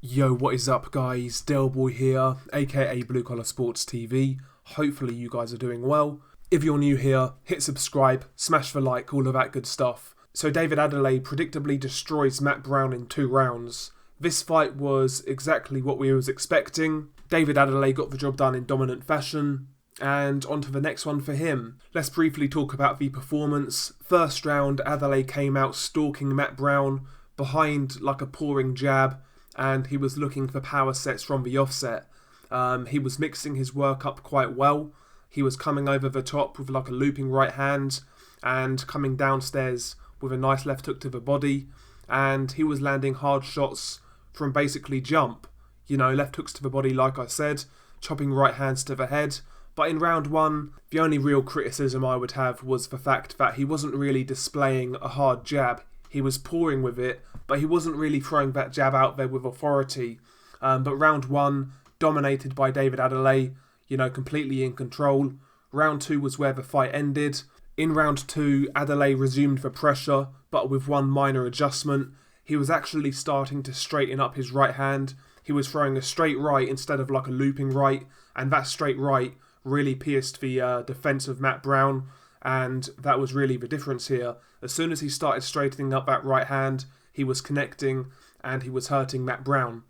Yo, what is up guys? Delboy here, aka Blue Collar Sports TV. Hopefully you guys are doing well. If you're new here, hit subscribe, smash the like, all of that good stuff. So David Adeleye predictably destroys Matt Brown in 2 rounds. This fight was exactly what we was expecting. David Adeleye got the job done in dominant fashion. And on to the next one for him. Let's briefly talk about the performance. First round, Adeleye came out stalking Matt Brown behind like a pouring jab, and he was looking for power sets from the offset. He was mixing his work up quite well. He was coming over the top with like a looping right hand and coming downstairs with a nice left hook to the body, and he was landing hard shots from basically jump. You know, left hooks to the body like I said, chopping right hands to the head. But in round 1, the only real criticism I would have was the fact that he wasn't really displaying a hard jab. He was pouring with it, but he wasn't really throwing that jab out there with authority. But round 1, dominated by David Adeleye, you know, completely in control. Round 2 was where the fight ended. In round 2, Adeleye resumed the pressure, but with one minor adjustment. He was actually starting to straighten up his right hand. He was throwing a straight right instead of like a looping right, and that straight right really pierced the defence of Matt Brown, and that was really the difference here. As soon as he started straightening up that right hand, he was connecting and he was hurting Matt Brown.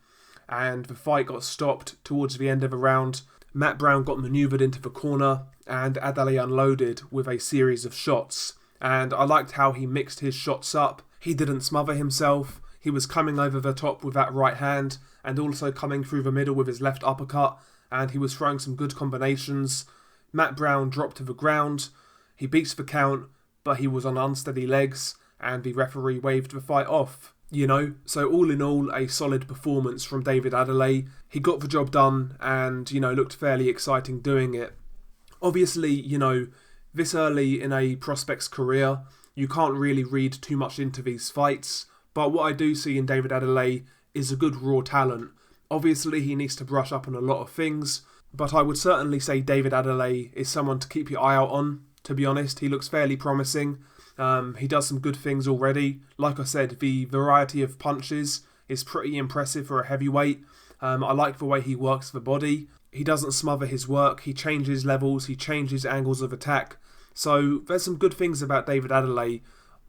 And the fight got stopped towards the end of the round. Matt Brown got manoeuvred into the corner and Adeleye unloaded with a series of shots. And I liked how he mixed his shots up. He didn't smother himself. He was coming over the top with that right hand and also coming through the middle with his left uppercut. And he was throwing some good combinations. Matt Brown dropped to the ground. He beats the count, but he was on unsteady legs, and the referee waved the fight off. You know, so all in all, a solid performance from David Adeleye. He got the job done and, you know, looked fairly exciting doing it. Obviously, you know, this early in a prospect's career, you can't really read too much into these fights, but what I do see in David Adeleye is a good raw talent. Obviously, he needs to brush up on a lot of things, but I would certainly say David Adeleye is someone to keep your eye out on. To be honest, he looks fairly promising. He does some good things already. Like I said, the variety of punches is pretty impressive for a heavyweight. I like the way he works the body. He doesn't smother his work. He changes levels. He changes angles of attack. So there's some good things about David Adeleye.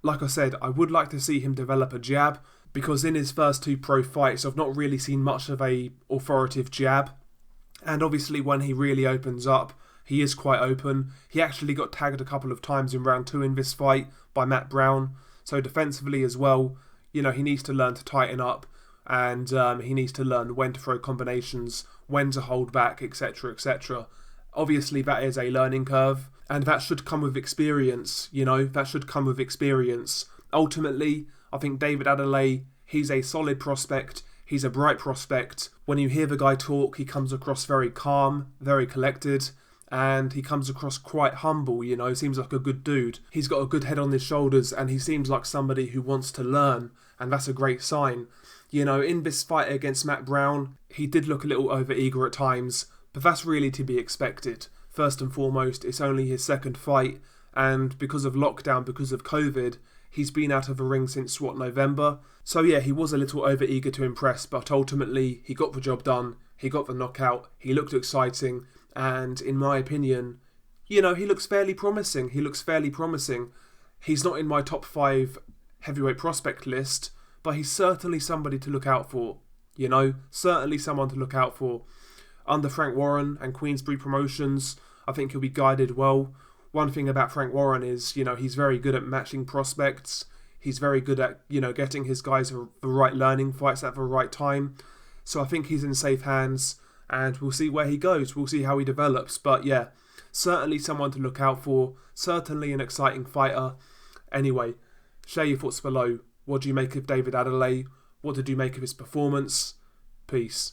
Like I said, I would like to see him develop a jab, because in his first 2 pro fights, I've not really seen much of a authoritative jab. And obviously when he really opens up, he is quite open. He actually got tagged a couple of times in round 2 in this fight by Matt Brown. So defensively as well, you know, he needs to learn to tighten up, and he needs to learn when to throw combinations, when to hold back, etc, etc. Obviously that is a learning curve, and that should come with experience, you know, that should come with experience. Ultimately, I think David Adeleye, he's a solid prospect. He's a bright prospect. When you hear the guy talk, he comes across very calm, very collected, and he comes across quite humble, you know, seems like a good dude. He's got a good head on his shoulders, and he seems like somebody who wants to learn, and that's a great sign. You know, in this fight against Matt Brown, he did look a little overeager at times, but that's really to be expected. First and foremost, it's only his 2nd fight, and because of lockdown, because of COVID, he's been out of the ring since, November? So yeah, he was a little overeager to impress, but ultimately, he got the job done, he got the knockout, he looked exciting, and in my opinion, you know, he looks fairly promising. He's not in my top 5 heavyweight prospect list, but he's certainly somebody to look out for. You know, certainly someone to look out for. Under Frank Warren and Queensberry Promotions, I think he'll be guided well. One thing about Frank Warren is, you know, he's very good at matching prospects. He's very good at, you know, getting his guys the right learning fights at the right time. So I think he's in safe hands, and we'll see where he goes. We'll see how he develops. But yeah, certainly someone to look out for. Certainly an exciting fighter. Anyway, share your thoughts below. What do you make of David Adeleye? What did you make of his performance? Peace.